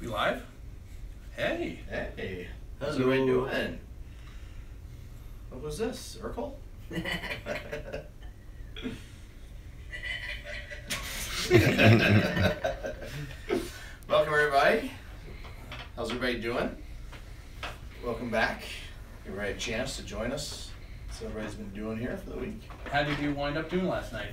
We live? Hey. Hey. How's everybody doing? What was this? Urkel? Welcome everybody. How's everybody doing? Welcome back. Give everybody a chance to join us. That's what everybody's been doing here for the week. How did you wind up doing last night?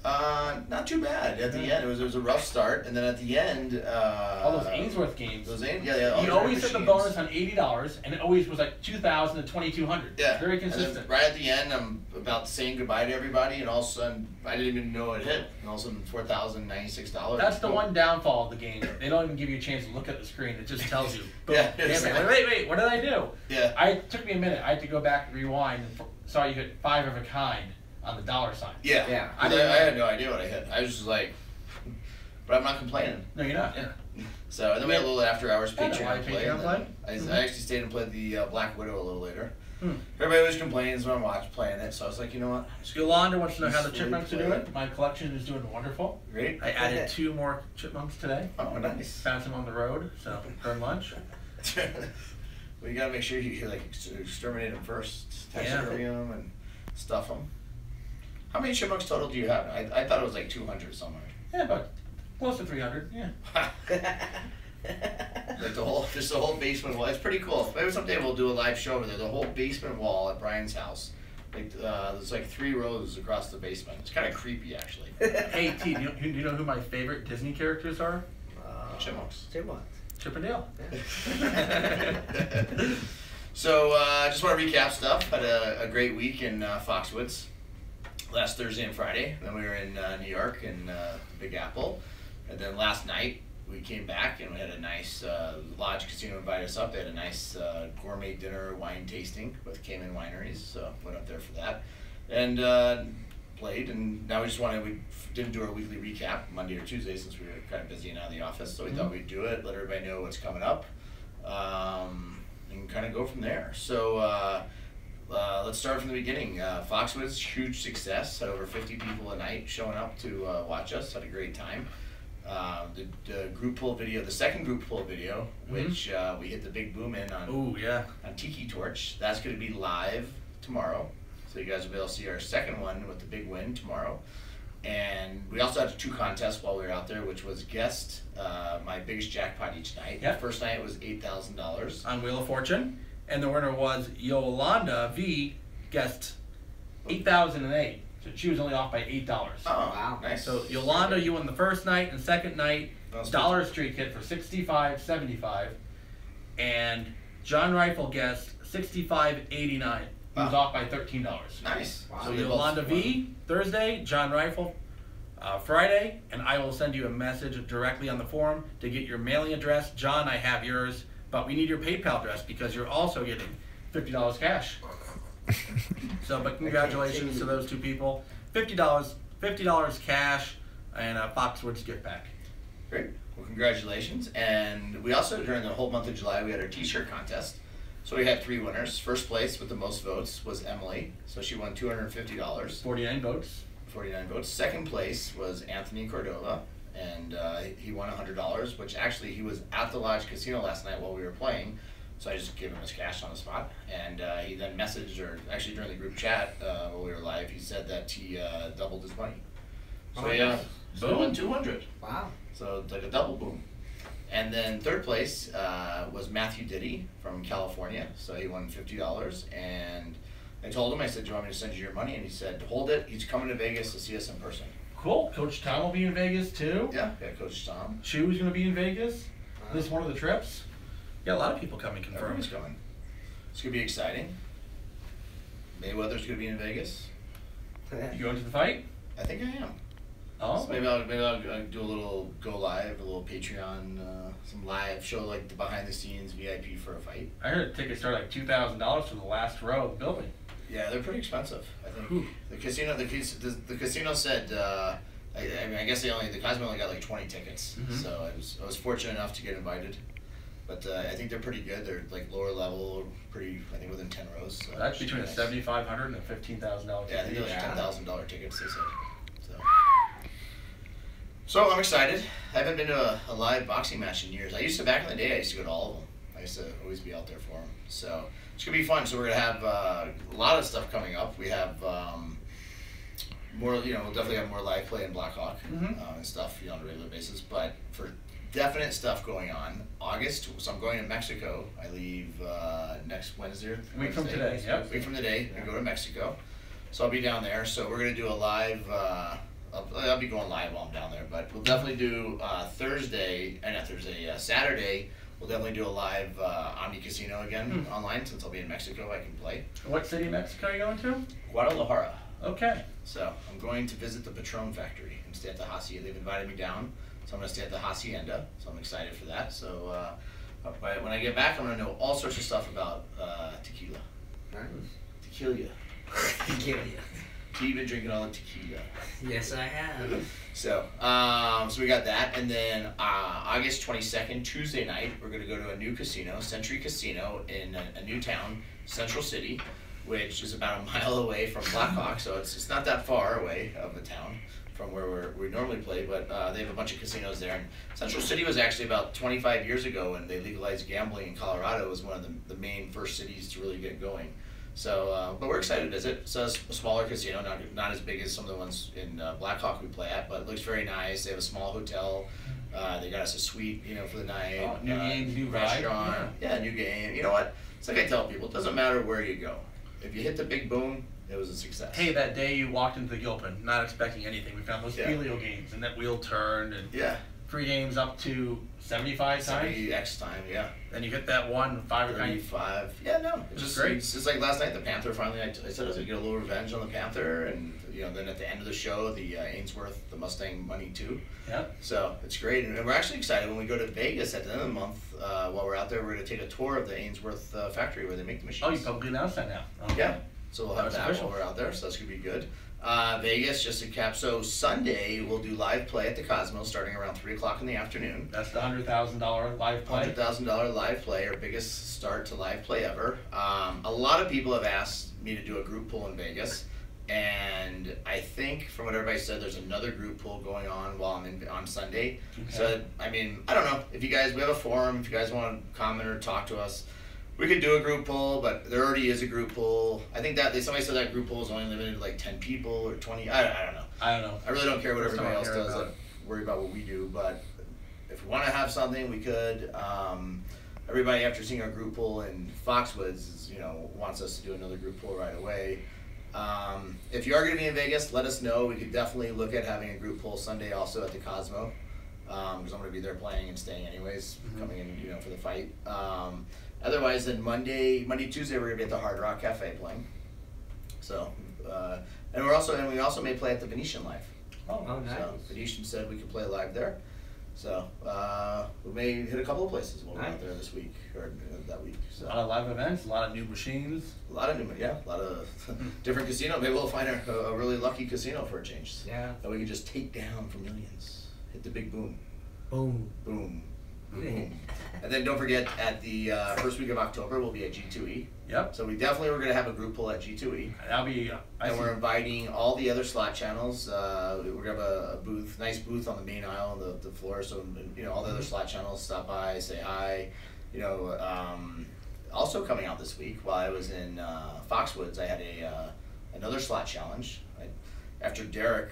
Not too bad. At the end, it was a rough start, and then at the end, all those Ainsworth games. Yeah. You always hit the bonus on $80, and it always was like $2,000 to $2,200. Yeah, very consistent. Right at the end, I'm about saying goodbye to everybody, and all of a sudden, I didn't even know it hit. And all of a sudden, $4,096. That's the one downfall of the game. They don't even give you a chance to look at the screen. It just tells you. Boom. Yeah. Wait, what did I do? Yeah. It took me a minute. I had to go back, rewind, and saw you hit 5 of a kind on the $sign. Yeah. I had no idea what I hit. I was just like, but I'm not complaining. No, you're not. Yeah. So and then we had a little after hours Patreon play. I actually stayed and played the Black Widow a little later. Everybody was complaining when I'm playing it, so I was like, you know what? Yolanda wants to know how the chipmunks are doing. My collection is doing wonderful. Great. I added 2 more chipmunks today. Oh, nice. Found some on the road, so during lunch. Well, you gotta make sure you like exterminate them first, taxidermy them, and stuff them. How many chipmunks total do you have? I thought it was like 200 somewhere. Yeah, but close to 300. Yeah. Like just the whole basement wall. It's pretty cool. Maybe someday we'll do a live show over there. The whole basement wall at Brian's house. Like there's like 3 rows across the basement. It's kind of creepy actually. Hey T, do you know who my favorite Disney characters are? Chipmunks. Chip and Dale. So I just want to recap stuff. Had a great week in Foxwoods last Thursday and Friday. Then we were in New York in the Big Apple. And then last night we came back and we had a nice Lodge Casino invited us up. They had a nice gourmet dinner wine tasting with Cayman Wineries. So went up there for that. And played, and now we didn't do our weekly recap Monday or Tuesday since we were kind of busy and out of the office, so we thought we'd do it, let everybody know what's coming up, and kind of go from there. So let's start from the beginning. Foxwoods, huge success, had over 50 people a night showing up to watch us, had a great time. The group pull video, the second group pull video, which we hit the big boom in on Tiki Torch, that's going to be live tomorrow. So you guys will be able to see our second one with the big win tomorrow. And we also had 2 contests while we were out there, which was guessed my biggest jackpot each night. Yep. The first night was $8,000. On Wheel of Fortune. And the winner was Yolanda V, guessed 8,008. So she was only off by $8. Oh, wow. Nice. So Yolanda, you won the first night, and second night, Dollar Street hit for $65.75. And John Rifle guessed $65.89. He was off by $13. Nice. Wow. So Yolanda V, Thursday, John Rifle, Friday, and I will send you a message directly on the forum to get your mailing address. John, I have yours, but we need your PayPal address because you're also getting $50 cash. But congratulations to those 2 people. $50 cash, and a Foxwoods gift back. Great. Well, congratulations. And we also, during the whole month of July, we had our t-shirt contest. So we had 3 winners. First place with the most votes was Emily, so she won $250. 49 votes. 49 votes. Second place was Anthony Cordova, and he won $100, which actually he was at the Lodge Casino last night while we were playing, so I just gave him his cash on the spot. And he then messaged, or actually during the group chat while we were live, he said that he doubled his money. So so he won 200. Wow. So it's like a double boom. And then third place was Matthew Diddy from California, so he won $50. And I told him, I said, do you want me to send you your money? And he said, hold it, he's coming to Vegas to see us in person. Cool. Coach Tom will be in Vegas too. Yeah, Coach Tom. Chu's going to be in Vegas. This is one of the trips. Yeah, a lot of people coming confirmed. Everyone's coming. It's going to be exciting. Mayweather's going to be in Vegas. You going to the fight? I think I am. Oh. So maybe I'll do a little go live, a little Patreon, some live show like the behind the scenes VIP for a fight. I heard tickets start like $2,000 for the last row of the building. Yeah, they're pretty expensive. I think the casino said. I guess the Cosmo only got like 20 tickets, so I was fortunate enough to get invited. But I think they're pretty good. They're like lower level, pretty. I think within 10 rows. So that's between a $7,500 and a $15,000 ticket. Yeah, I think they're like $10,000 tickets. They said. So I'm excited. haven't been to a live boxing match in years. I used to, back in the day, I used to go to all of them. I used to always be out there for them. So it's going to be fun. So we're going to have a lot of stuff coming up. We have more, we'll definitely have more live play in Blackhawk and stuff, on a regular basis. But for definite stuff going on, August, so I'm going to Mexico. I leave next Wednesday. Week from today, yep. Week from today, I go to Mexico. So I'll be down there. So we're going to do a live, I'll be going live while I'm down there. But we'll definitely do Saturday, we'll definitely do a live Omni Casino again online, since I'll be in Mexico, I can play. What city in Mexico are you going to? Guadalajara. Okay. So I'm going to visit the Patron factory and stay at the Hacienda. They've invited me down, so I'm going to stay at the Hacienda. So I'm excited for that. So when I get back, I'm going to know all sorts of stuff about tequila. Tequila. Tequila. You've been drinking all the tequila. Yes, I have. So we got that, and then August 22nd, Tuesday night, we're going to go to a new casino, Century Casino, in a new town, Central City, which is about a mile away from Blackhawk, so it's not that far away of a town from where we normally play, but they have a bunch of casinos there. And Central City was actually about 25 years ago when they legalized gambling in Colorado. It was one of the main first cities to really get going. So, but we're excited to visit. So it's a smaller casino, not as big as some of the ones in Blackhawk we play at, but it looks very nice. They have a small hotel. They got us a suite, for the night. Oh, new game, new restaurant. vibe. Yeah, new game. You know what? It's like I tell people, it doesn't matter where you go. If you hit the big boom, it was a success. Hey, that day you walked into the Gilpin, not expecting anything. We found those Helio games, and that wheel turned, and free games up to 75 times. 70x time, yeah. Then you hit that one, 5 or 95. Yeah, no. It's just great. It's like last night, the Panther finally, I said I was going to get a little revenge on the Panther, and then at the end of the show, the Ainsworth, the Mustang Money 2. Yeah. So it's great, and we're actually excited when we go to Vegas at the end of the month. While we're out there, we're going to take a tour of the Ainsworth factory where they make the machines. Oh, you publicly announced that now. Okay. Yeah. So we'll have that official. while we're out there, so that's going to be good. Vegas, just to cap. So Sunday, we'll do live play at the Cosmo starting around 3 o'clock in the afternoon. That's the $100,000 live play. $100,000 live play, our biggest start to live play ever. A lot of people have asked me to do a group pool in Vegas, and I think from what everybody said, there's another group pool going on while I'm on Sunday. Okay. So I don't know if you guys, we have a forum. If you guys want to comment or talk to us, we could do a group pool, but there already is a group pool. I think that somebody said that group pool is only limited to like 10 people or 20. I don't know. I really don't care what everybody else does. I worry about what we do, but if we want to have something, we could. Everybody, after seeing our group pool in Foxwoods, wants us to do another group pool right away. If you are going to be in Vegas, let us know. We could definitely look at having a group pool Sunday also at the Cosmo, because I'm going to be there playing and staying anyways, coming in, for the fight. Otherwise, then Monday, Tuesday, we're gonna be at the Hard Rock Cafe playing. So, and we also may play at the Venetian live. Oh, nice. So Venetian said we could play live there. So we may hit a couple of places while we're out there this week or that week. So. A lot of live events, a lot of new machines. A lot of different casinos. Maybe we'll find a really lucky casino for a change. Yeah. That we can just take down for millions. Hit the big boom. Boom. Boom. And then don't forget, at the first week of October, we'll be at G2E. Yep. So we definitely were going to have a group pool at G2E. That'll be. And we're inviting all the other slot channels. We're going to have a booth, nice booth on the main aisle on the floor. So all the other slot channels stop by, say hi. Also coming out this week, while I was in Foxwoods, I had another slot challenge. After Derek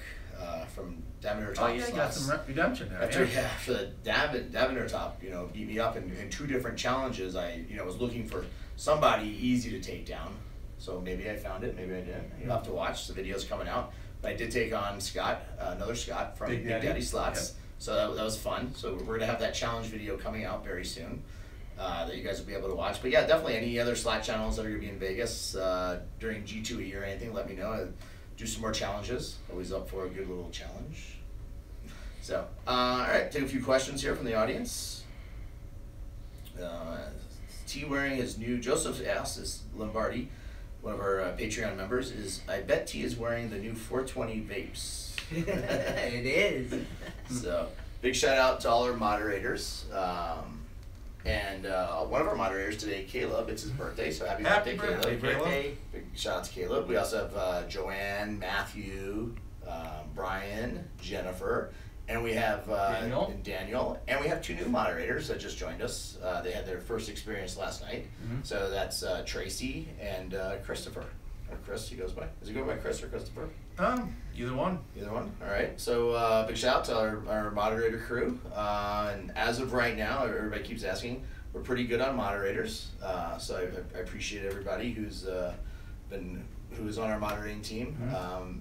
from Davender Top Slots. Got some redemption there. After the Davender Top, beat me up in 2 different challenges. I was looking for somebody easy to take down. So maybe I found it, maybe I didn't. You'll have to watch. The video's coming out. But I did take on Scott, another Scott from Big Daddy Slots. Yep. So that was fun. So we're going to have that challenge video coming out very soon that you guys will be able to watch. But yeah, definitely any other slot channels that are going to be in Vegas during G2E or anything, let me know. Do some more challenges. Always up for a good little challenge. So, all right, take a few questions here from the audience. T wearing his new, Joseph asks, is Lombardi, one of our Patreon members, I bet T is wearing the new 420 vapes. It is. So, big shout out to all our moderators. And one of our moderators today, Caleb, it's his birthday, so happy birthday, Caleb. Big shout out to Caleb. We also have Joanne, Matthew, Brian, Jennifer, And we have Daniel. And we have 2 new moderators that just joined us. They had their first experience last night. So that's Tracy and Christopher. Or Chris, he goes by. Does he go by Chris or Christopher? Either one. Either one. All right. So big shout out to our moderator crew. And as of right now, everybody keeps asking, we're pretty good on moderators. So I appreciate everybody who's on our moderating team.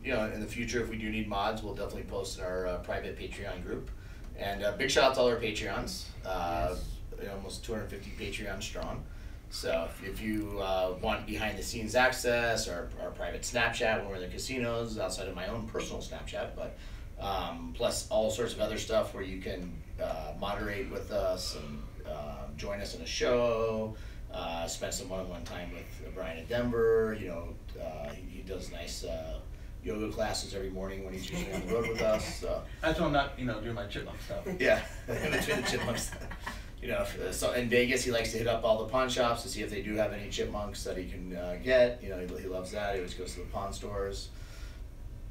You know, in the future, if we do need mods, we'll definitely post in our private Patreon group. And big shout out to all our Patreons. Almost 250 Patreons strong. So if you want behind the scenes access, our private Snapchat when we're in the casinos, outside of my own personal Snapchat, but plus all sorts of other stuff where you can moderate with us and join us in a show, spend some one-on-one time with Brian in Denver. You know, he does nice yoga classes every morning when he's usually on the road with us. So. That's when I'm not, doing my chipmunk stuff. Yeah, in between the chipmunks. You know, so in Vegas, he likes to hit up all the pawn shops to see if they do have any chipmunks that he can get. You know, he loves that. He always goes to the pawn stores,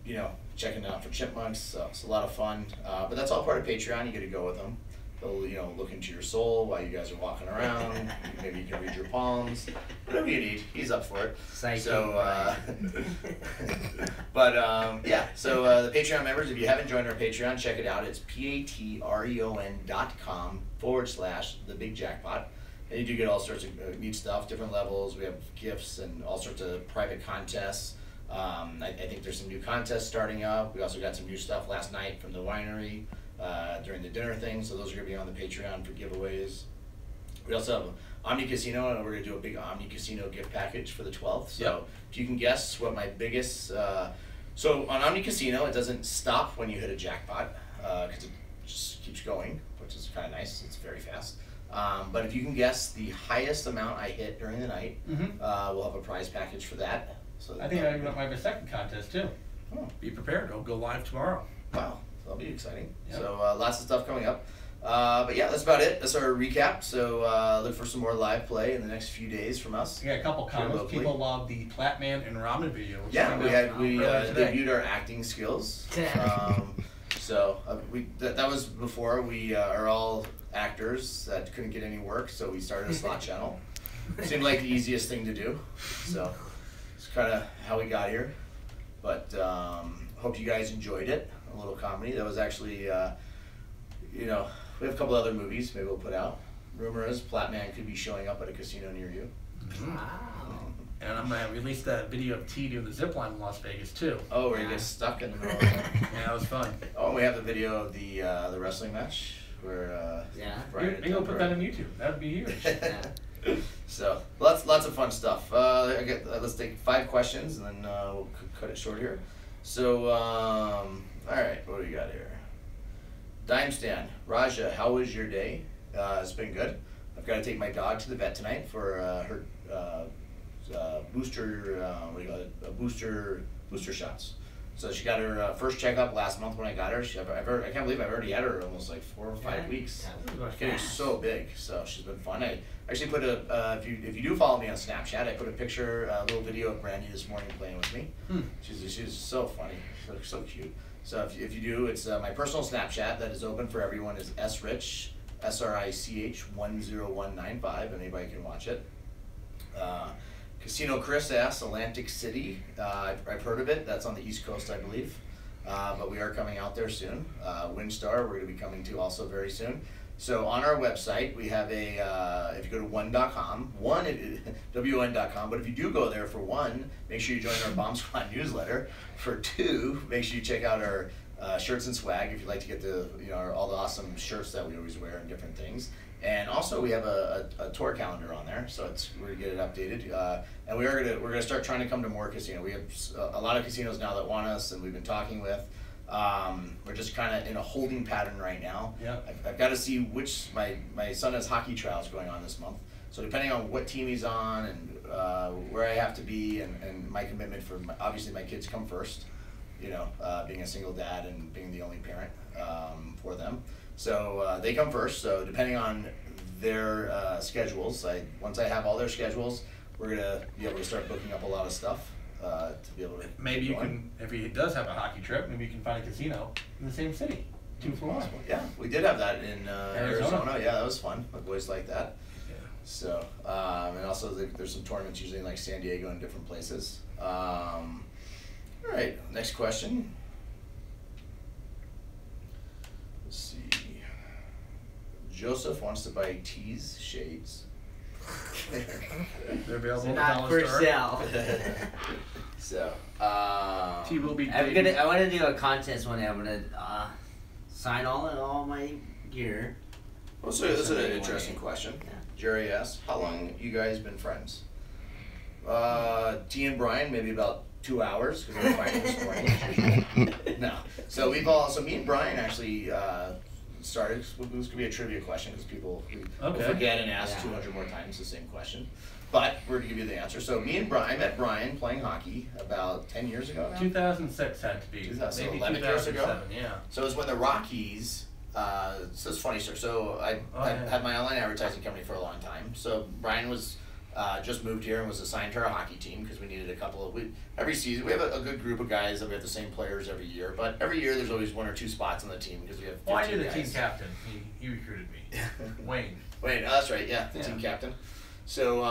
you know, checking out for chipmunks. So it's a lot of fun. But that's all part of Patreon. You get to go with them. They'll, you know, look into your soul while you guys are walking around. Maybe you can read your palms. Whatever you need, he's up for it. Psychic. So, yeah. So the Patreon members, if you haven't joined our Patreon, check it out. It's patreon.com/thebigjackpot. And you do get all sorts of neat stuff, different levels. We have gifts and all sorts of private contests. I think there's some new contests starting up. We also got some new stuff last night from the winery during the dinner thing. So those are going to be on the Patreon for giveaways. We also have Omni Casino, and we're going to do a big Omni Casino gift package for the 12th. So if you can guess what my biggest... so on Omni Casino, it doesn't stop when you hit a jackpot because it just keeps going, which is kind of nice. It's very fast. But if you can guess the highest amount I hit during the night, we'll have a prize package for that. So I think I might have a second contest too. Oh. Be prepared. It'll go live tomorrow. Wow, that'll be exciting. Yep. So lots of stuff coming up. But yeah, that's about it. That's our recap. So look for some more live play in the next few days from us. We got a couple comments. People love the Platman and Ramen video. Yeah, we debuted our acting skills. So that was before we are all actors that couldn't get any work, so we started a slot channel. Seemed like the easiest thing to do. So it's kind of how we got here. But hope you guys enjoyed it. A little comedy. That was actually, you know, we have a couple other movies maybe we'll put out. Rumor is Platman could be showing up at a casino near you. Wow. And I'm going to release that video of T doing the zip line in Las Vegas too. Oh, where you get stuck in the middle of it. Yeah, that was fun. Oh, we have the video of the wrestling match where Maybe we'll put that on YouTube. That would be huge. So lots of fun stuff. Let's take 5 questions and then we'll cut it short here. So all right, what do we got here? Dime Stand, Raja, how was your day? It's been good. I've got to take my dog to the vet tonight for her booster shots. So she got her first checkup last month when I got her. I can't believe I've already had her almost like 4 or 5 weeks. She's getting so big, so she's been fun. I actually put if you do follow me on Snapchat, I put a little video of Brandy this morning playing with me. She's so funny, so cute. So if you do, it's my personal Snapchat that is open for everyone is srich, SRICH 10195. Anybody can watch it. Casino Chris asks, Atlantic City. I've heard of it. That's on the East Coast, I believe. But we are coming out there soon. Windstar, we're going to be coming to also very soon. So on our website, we have if you go to one.com, WN.com, but if you do go there for 1, make sure you join our Bomb Squad newsletter. For 2, make sure you check out our shirts and swag if you'd like to get all the awesome shirts that we always wear and different things. And also we have a tour calendar on there, so we're gonna get it updated. And we're gonna start trying to come to more casinos. We have a lot of casinos now that want us, and we've been talking with. We're just kind of in a holding pattern right now. Yep. I've got to see which my son has hockey trials going on this month. So depending on what team he's on and where I have to be and my commitment for obviously my kids come first. You know, being a single dad and being the only parent for them. So they come first. So depending on their schedules, once I have all their schedules, we're gonna be able to start booking up a lot of stuff to be able to. Maybe you can, if he does have a hockey trip, maybe you can find a casino in the same city. 2-for-1. Yeah, we did have that in Arizona. Arizona. Yeah, that was fun. My boys like that. Yeah. So, and also there's some tournaments usually in like San Diego and different places. All right, next question. Let's see. Joseph wants to buy tees shades. They're available So at the not dollar for store. sale. So, T will be. I want to do a contest one day. I'm gonna sign all my gear. well, so that's an interesting question. Yeah. Jerry asks, how long you guys been friends? T and Brian, maybe about 2 hours because we were fighting this morning. No, so me and Brian actually started. This could be a trivia question because people will Okay. forget and ask Yeah. 200 more times the same question. But we're gonna give you the answer. So me and Brian met Brian playing hockey about 10 years ago now. 2006 had to be. 2000, so Maybe 11 years ago? 2007, yeah. So it was when the Rockies. So it's funny, sir. So I had my online advertising company for a long time. So Brian was just moved here and was assigned to our hockey team because we needed a couple of. Every season we have a good group of guys that we have the same players every year. But every year there's always 1 or 2 spots on the team because we have 15 Well, I knew the guys. team captain. He recruited me. Wayne. Wait, oh, that's right. Yeah, the team captain. So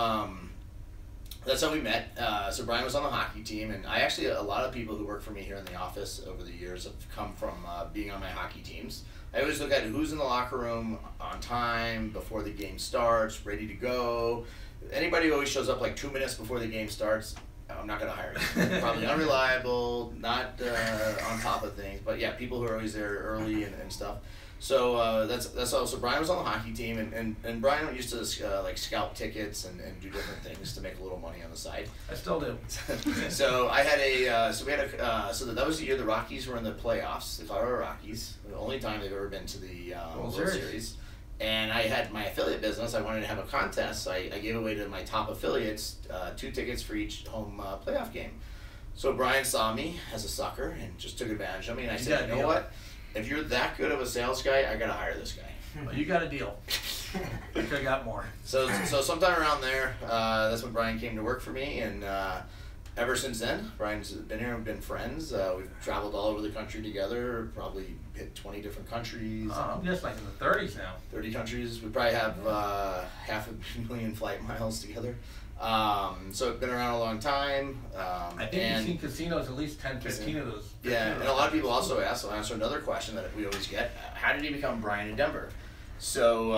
that's how we met. So Brian was on the hockey team, and I actually a lot of people who work for me here in the office over the years have come from being on my hockey teams. I always look at who's in the locker room on time before the game starts, ready to go. Anybody who always shows up like 2 minutes before the game starts, I'm not going to hire you. Probably unreliable, not on top of things. But yeah, people who are always there early and stuff. So that's all. So Brian was on the hockey team, and Brian used to like scalp tickets and do different things to make a little money on the side. I still do. So I had so that was the year the Rockies were in the playoffs, the Colorado Rockies, the only time they've ever been to the World Series. And I had my affiliate business. I wanted to have a contest, so I gave away to my top affiliates 2 tickets for each home playoff game. So Brian saw me as a sucker and just took advantage of me, and I said, you know what? If you're that good of a sales guy, I gotta hire this guy. Well, you got a deal. I could have got more. So sometime around there, that's when Brian came to work for me, and ever since then, Brian's been here and been friends. We've traveled all over the country together, probably hit 20 different countries. I'm just like in the 30s now. 30 countries. We probably have 500,000 flight miles together. So it's been around a long time. I think you've seen casinos, at least 10, 15 of those. Yeah, and a lot of people also ask, I'll answer another question that we always get. How did he become Brian in Denver? So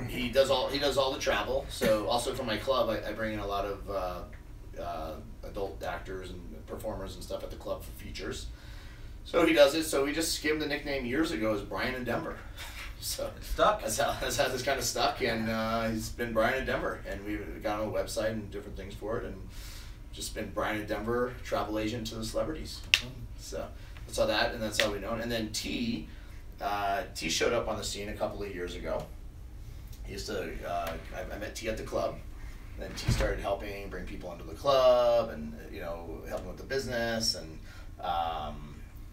he does all the travel. So also for my club, I bring in a lot of adult actors and performers and stuff at the club for features. So he does it. So we just gave him the nickname years ago as Brian in Denver. So It's stuck. that's how this kind of stuck, and he's been Brian in Denver, and we've got a website and different things for it, and just been Brian in Denver, travel agent to the celebrities. So that's how we know it. And then T showed up on the scene a couple of years ago. He used to I met T at the club. Then T started helping bring people into the club, and helping with the business, and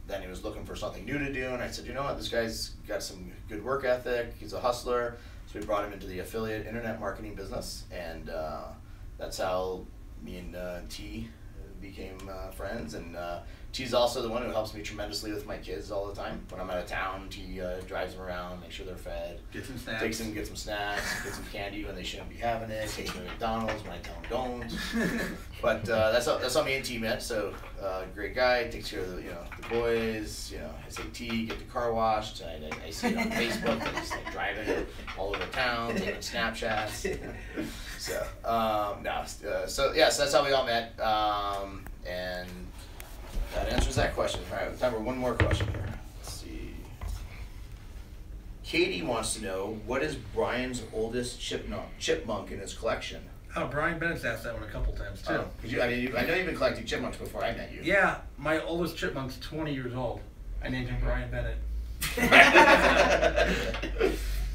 then he was looking for something new to do, and I said, you know what, this guy's got some good work ethic, he's a hustler, so we brought him into the affiliate internet marketing business, and that's how me and T became friends, and T's also the one who helps me tremendously with my kids all the time. When I'm out of town, T drives them around, make sure they're fed, Get some snacks. takes them, get some snacks, get some candy when they shouldn't be having it, takes them to McDonald's when I tell them don't. But that's how me and T met. So great guy, takes care of the boys. I say T, get the car washed. I see it on Facebook that he's like driving it all over town, taking Snapchats. So so that's how we all met, and that answers that question. All right, time for one more question here. Let's see. Katie wants to know, what is Brian's oldest chipmunk in his collection? Oh, Brian Bennett's asked that one a couple times too. I know you've been collecting chipmunks before I met you. Yeah, my oldest chipmunk's 20 years old. I named him Brian Bennett.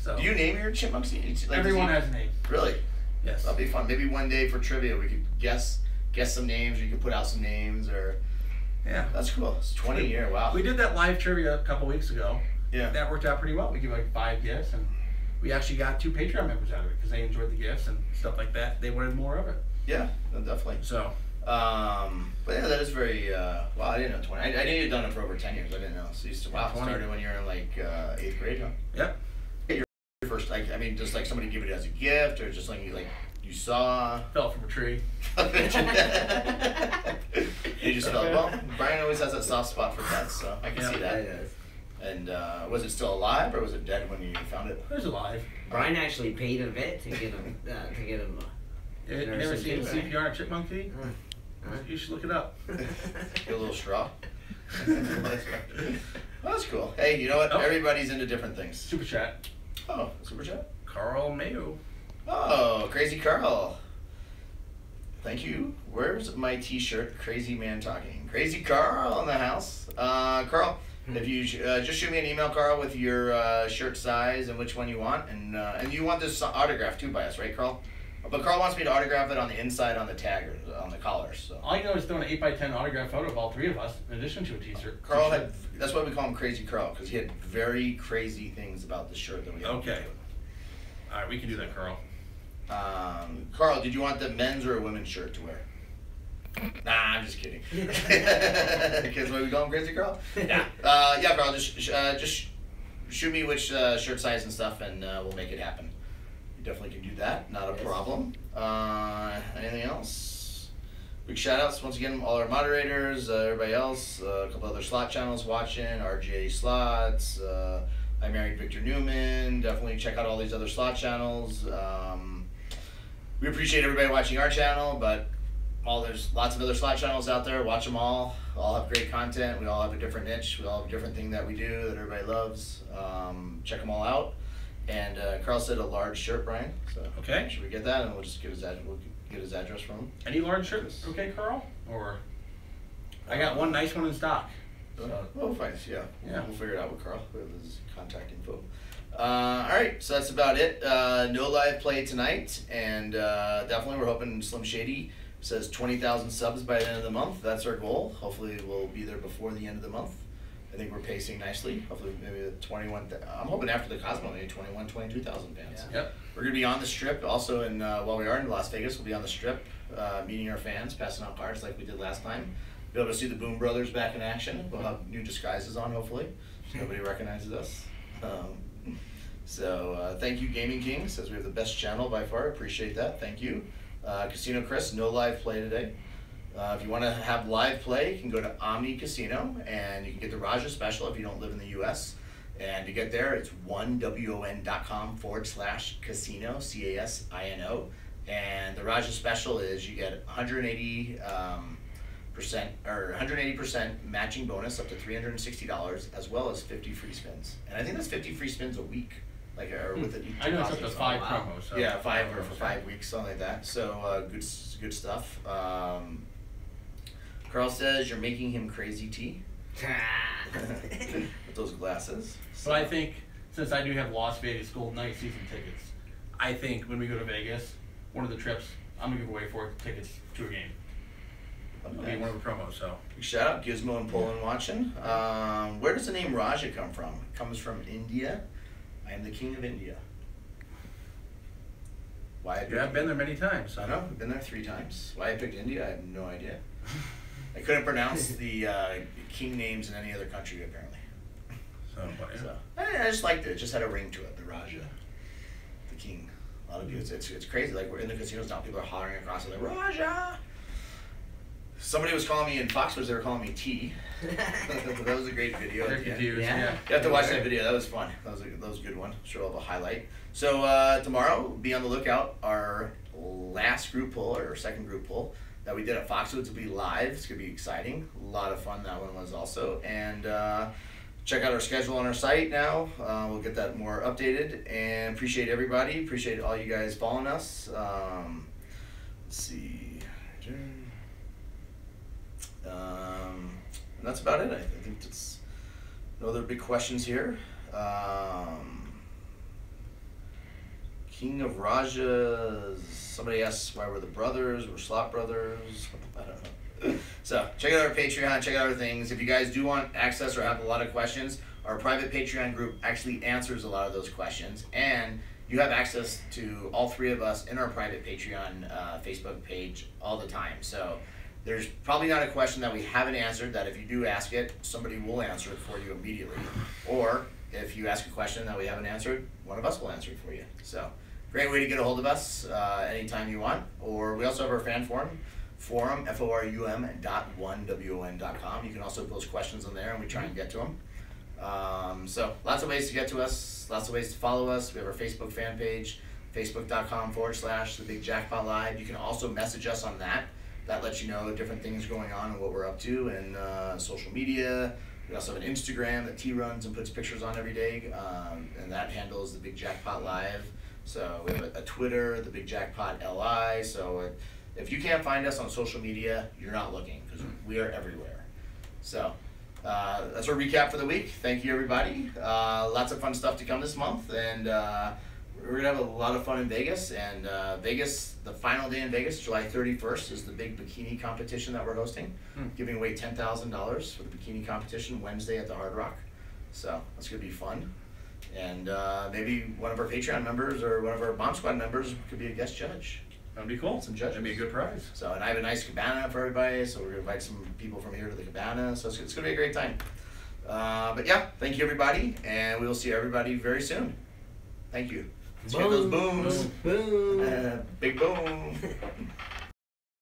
So Do you name your chipmunks? everyone has a name. Really? Yes. That'll be fun. Maybe one day for trivia we could guess some names, or you could put out some names, or Yeah. that's cool. It's 20 year. Wow. We did that live trivia a couple weeks ago. Yeah. That worked out pretty well. We gave like 5 gifts, and we actually got 2 Patreon members out of it because they enjoyed the gifts and stuff like that. They wanted more of it. Yeah, no, definitely. So But yeah, that is very, well, I didn't know 20. I knew you'd done it for over 10 years. I didn't know. So you used to, wow, 20. started when you were in like 8th grade, huh? Yep. Your first, like, I mean, just like somebody give it as a gift or just like you saw. Fell from a tree. You just felt, well, Brian always has that soft spot for pets, so I can see that. It is. And was it still alive or was it dead when you found it? It was alive. Brian actually paid a vet to get him. You never seen CPR on a chipmunk feed? You should look it up. Get a little straw. Well, that's cool. Hey, you know what? Oh. Everybody's into different things. Super chat. Oh, super chat. Carl Mayo. Oh, Crazy Carl. Thank you. Where's my t-shirt? Crazy Man Talking. Crazy Carl in the house. Carl, if you just shoot me an email, Carl, with your shirt size and which one you want. And you want this autograph too by us, right, Carl? But Carl wants me to autograph it on the inside on the tag or on the collar. So. All you know is doing an 8x10 autograph photo of all three of us, in addition to a t-shirt. Carl had, that's why we call him Crazy Carl, because he had very crazy things about the shirt that we had. Okay. All right, we can do that, Carl. Carl, did you want the men's or a women's shirt to wear? Nah, I'm just kidding. Because why we call him Crazy Carl? Yeah. Yeah, Carl, just shoot me which shirt size and stuff, and we'll make it happen. You definitely can do that. Not a problem. Anything else? Big shout outs once again, all our moderators, everybody else, a couple other slot channels watching, RJ Slots, I Married Victor Newman. Definitely check out all these other slot channels. We appreciate everybody watching our channel, but there's lots of other slot channels out there. Watch them all. All have great content. We all have a different niche. We all have a different thing that we do that everybody loves. Check them all out. And Carl said a large shirt, Brian. So Okay. should we get that, and we'll just get his address from him. Any large shirts? Okay, Carl? Or I got one nice one in stock. Oh, fine. Yeah. Yeah. We'll figure it out with Carl. We have his contact info. All right, so that's about it. No live play tonight, and definitely we're hoping Slim Shady says 20,000 subs by the end of the month. That's our goal. Hopefully we'll be there before the end of the month. I think we're pacing nicely. Hopefully maybe 21. I'm hoping after the Cosmo, maybe 21, 22,000 fans. Yeah. Yep. We're gonna be on the Strip also, and while we are in Las Vegas, we'll be on the Strip, meeting our fans, passing out cards like we did last time. Be able to see the Boom Brothers back in action. We'll have new disguises on, hopefully. Nobody recognizes us. So thank you, Gaming King. Says we have the best channel by far. Appreciate that. Thank you. Casino Chris, no live play today. If you want to have live play, you can go to Omni Casino, and you can get the Raja special if you don't live in the U.S. And to get there, it's onewon.com/casino, CASINO. And the Raja special is you get 180% matching bonus up to $360, as well as 50 free spins. And I think that's 50 free spins a week, like or with it. I know it's up to 5 promos. So yeah, 5 or for 5 weeks, something like that. So good stuff. Carl says you're making him crazy tea with those glasses. So. But I think since I do have Las Vegas Golden Knight season tickets, I think when we go to Vegas, one of the trips I'm gonna give away tickets to a game. It'll be one of the promos. So shout out Gizmo and Poland watching. Where does the name Raja come from? It comes from India. I am the king of India. Why? I've been there many times. I know. I've been there 3 times. Why I picked India, I have no idea. I couldn't pronounce the king names in any other country apparently. So I just liked it. It just had a ring to it. The Raja, the king. A lot of people. It's crazy. Like we're in the casinos now. People are hollering across it like Raja. Somebody was calling me in Foxwoods. They were calling me T. That was a great video. They're confused. Yeah. You have to watch that video. That was fun. That was a good one. Sure, I'll have a highlight. So tomorrow, be on the lookout. Our last group pull or second group pull that we did at Foxwoods will be live. It's gonna be exciting. A lot of fun that one was also. And check out our schedule on our site now. We'll get that more updated. And appreciate everybody. Appreciate all you guys following us. Let's see. And that's about it. I think that's no other big questions here. King of Rajas. Somebody asks why we're the brothers. We're slot brothers. I don't know. So check out our Patreon. Check out our things. If you guys do want access or have a lot of questions, our private Patreon group actually answers a lot of those questions, and you have access to all 3 of us in our private Patreon Facebook page all the time. So there's probably not a question that we haven't answered that if you do ask it, somebody will answer it for you immediately. Or if you ask a question that we haven't answered, one of us will answer it for you. So great way to get a hold of us anytime you want. Or we also have our fan forum, forum.1won.com. You can also post questions on there and we try and get to them. So lots of ways to get to us, lots of ways to follow us. We have our Facebook fan page, facebook.com/thebigjackpot live. You can also message us on that. That lets you know different things going on and what we're up to, and social media. We also have an Instagram that T runs and puts pictures on every day, and that handles the Big Jackpot Live. So we have a Twitter, the Big Jackpot LI. So if you can't find us on social media, you're not looking, because we are everywhere. So that's our recap for the week. Thank you, everybody. Lots of fun stuff to come this month, and we're gonna have a lot of fun in Vegas. And Vegas, the final day in Vegas, July 31st, is the big bikini competition that we're hosting, giving away $10,000 for the bikini competition Wednesday at the Hard Rock. So that's gonna be fun. And maybe one of our Patreon members or one of our Bomb Squad members could be a guest judge. That'd be cool. Some judges. That'd be a good prize. So, and I have a nice cabana for everybody, so we're gonna invite some people from here to the cabana. So it's gonna be a great time. But yeah, thank you, everybody, and we will see everybody very soon. Thank you. Let's get those booms. Boom. Big boom.